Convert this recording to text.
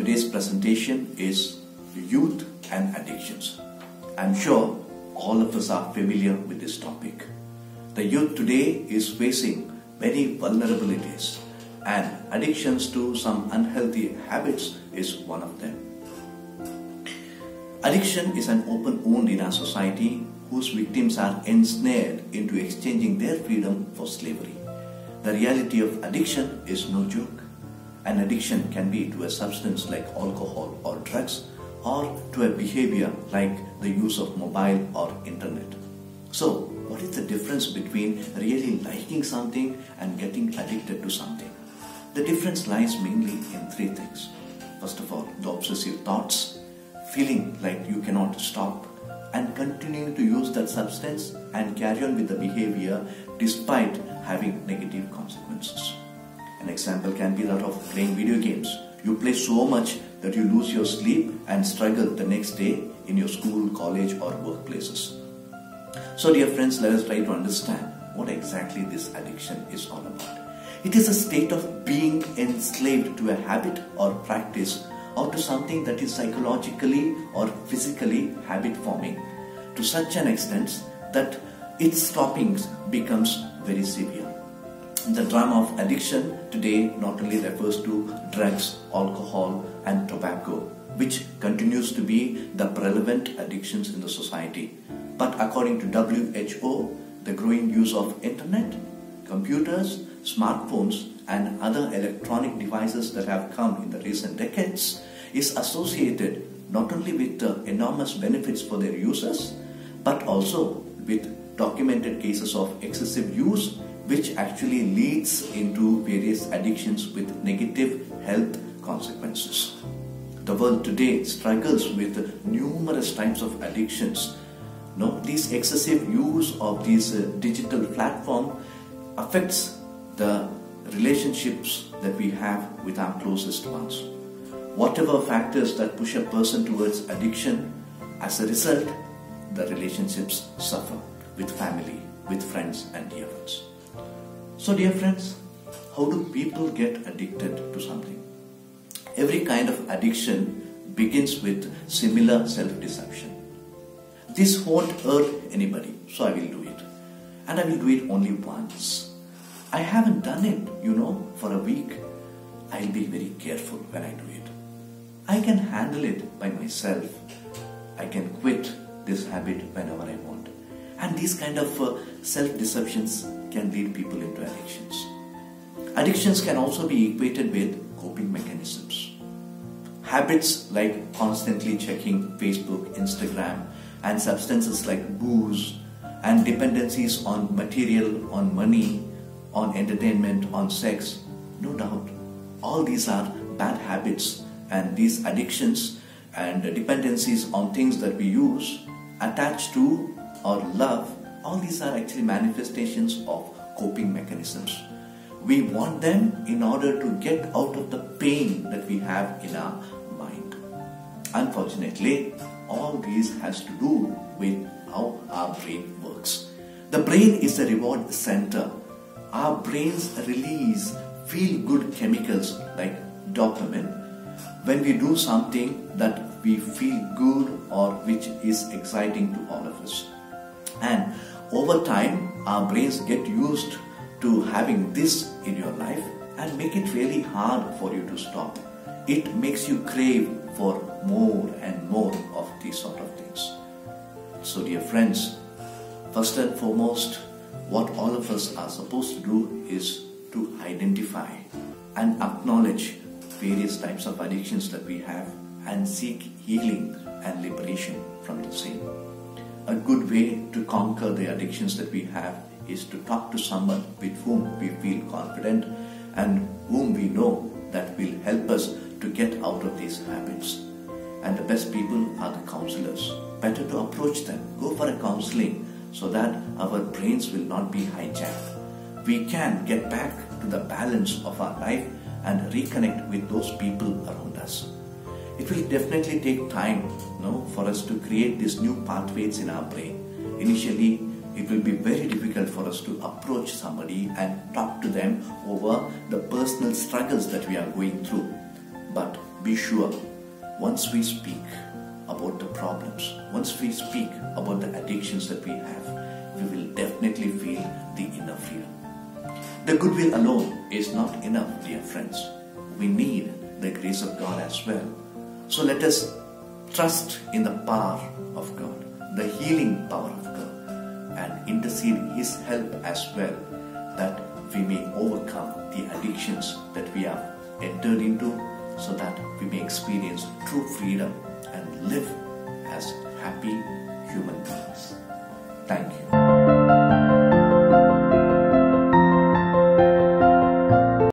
Today's presentation is youth and addictions. I'm sure all of us are familiar with this topic. The youth today is facing many vulnerabilities, and addictions to some unhealthy habits is one of them. Addiction is an open wound in our society whose victims are ensnared into exchanging their freedom for slavery. The reality of addiction is no joke. An addiction can be to a substance like alcohol or drugs, or to a behavior like the use of mobile or internet. So, what is the difference between really liking something and getting addicted to something? The difference lies mainly in three things. First of all, the obsessive thoughts, feeling like you cannot stop, and continuing to use that substance and carry on with the behavior despite having negative consequences. An example can be that of playing video games. You play so much that you lose your sleep and struggle the next day in your school, college or workplaces. So dear friends, let us try to understand what exactly this addiction is all about. It is a state of being enslaved to a habit or practice, or to something that is psychologically or physically habit forming, to such an extent that its stopping becomes very severe. The drama of addiction today not only refers to drugs, alcohol and tobacco, which continues to be the prevalent addictions in the society, but according to WHO, the growing use of internet, computers, smartphones and other electronic devices that have come in the recent decades is associated not only with enormous benefits for their users, but also with documented cases of excessive use, which actually leads into various addictions with negative health consequences. The world today struggles with numerous types of addictions. This excessive use of these digital platform affects the relationships that we have with our closest ones. Whatever factors that push a person towards addiction, as a result, the relationships suffer with family, with friends and dear ones. So dear friends, how do people get addicted to something? Every kind of addiction begins with similar self-deception. This won't hurt anybody, so I will do it. And I will do it only once. I haven't done it, for a week. I'll be very careful when I do it. I can handle it by myself. I can quit this habit whenever I want. And these kind of self-deceptions can lead people into addictions. Addictions can also be equated with coping mechanisms. Habits like constantly checking Facebook, Instagram, and substances like booze, and dependencies on material, on money, on entertainment, on sex, no doubt, all these are bad habits, and these addictions and dependencies on things that we use, attach to or love, all these are actually manifestations of coping mechanisms. We want them in order to get out of the pain that we have in our mind. Unfortunately, all these has to do with how our brain works. The brain is a reward center. Our brains release feel-good chemicals like dopamine when we do something that we feel good or which is exciting to all of us. And over time, our brains get used to having this in your life and make it really hard for you to stop. It makes you crave for more and more of these sort of things. So dear friends, first and foremost, what all of us are supposed to do is to identify and acknowledge various types of addictions that we have and seek healing and liberation from the same. A good way to conquer the addictions that we have is to talk to someone with whom we feel confident and whom we know that will help us to get out of these habits. And the best people are the counselors. Better to approach them, go for a counseling so that our brains will not be hijacked. We can get back to the balance of our life and reconnect with those people around us. It will definitely take time, for us to create these new pathways in our brain. Initially, it will be very difficult for us to approach somebody and talk to them over the personal struggles that we are going through. But be sure, once we speak about the problems, once we speak about the addictions that we have, we will definitely feel the inner freedom. The goodwill alone is not enough, dear friends. We need the grace of God as well. So let us trust in the power of God, the healing power of God, and intercede His help as well, that we may overcome the addictions that we have entered into, so that we may experience true freedom and live as happy human beings. Thank you.